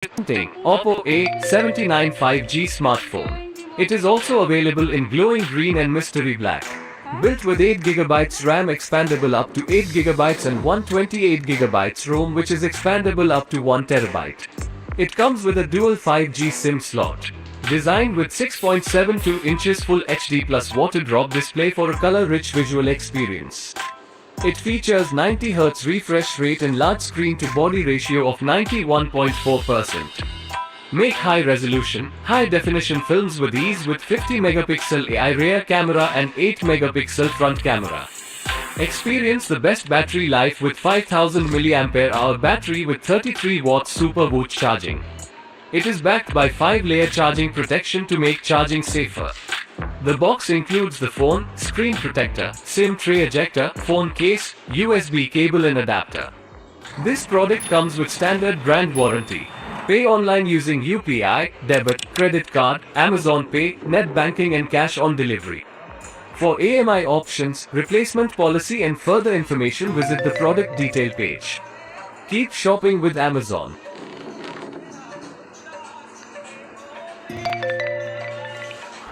Presenting Oppo A79 5G smartphone. It is also available in glowing green and mystery black. Built with 8GB RAM, expandable up to 8GB, and 128GB ROM, which is expandable up to 1TB. It comes with a dual 5G SIM slot. Designed with 6.72 inches Full HD plus Waterdrop display for a color-rich visual experience. It features 90Hz refresh rate and large screen-to-body ratio of 91.4%. Make high-resolution, high-definition films with ease with 50MP AI rear camera and 8MP front camera. Experience the best battery life with 5000 mAh battery with 33W SUPERVOOC Charging. It is backed by 5-layer charging protection to make charging safer. The box includes the phone, screen protector, SIM tray ejector, phone case, USB cable and adapter. This product comes with standard brand warranty. Pay online using UPI, debit, credit card, Amazon Pay, net banking and cash on delivery. For AMI options, replacement policy and further information, visit the product detail page. Keep shopping with Amazon.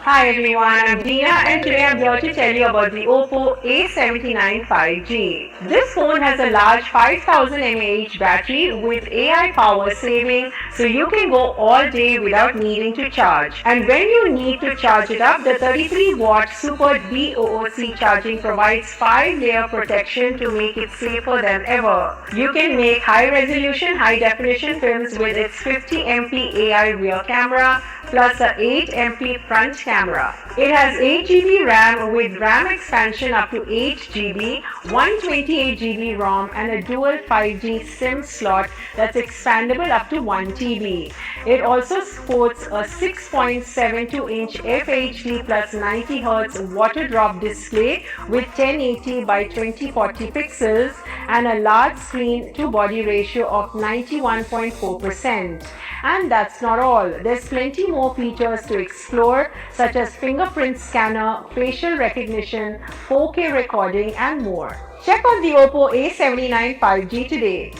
Hi everyone, I'm Dina and today I'm here to tell you about the Oppo A79 5G. This phone has a large 5000 mAh battery with AI power saving, so you can go all day without needing to charge. And when you need to charge it up, the 33W Super BOOC charging provides 5-layer protection to make it safer than ever. You can make high-resolution, high-definition films with its 50MP AI rear camera plus a 8MP front camera. It has 8GB RAM with RAM expansion up to 8GB, 128GB ROM and a dual 5G SIM slot that's expandable up to 1TB. It also sports a 6.72-inch FHD plus 90Hz Waterdrop display with 1080 by 2040 pixels and a large screen to body ratio of 91.4%. And that's not all. There's plenty more features to explore, such as fingerprint scanner, facial recognition, 4K recording and more. Check out the Oppo A79 5G today.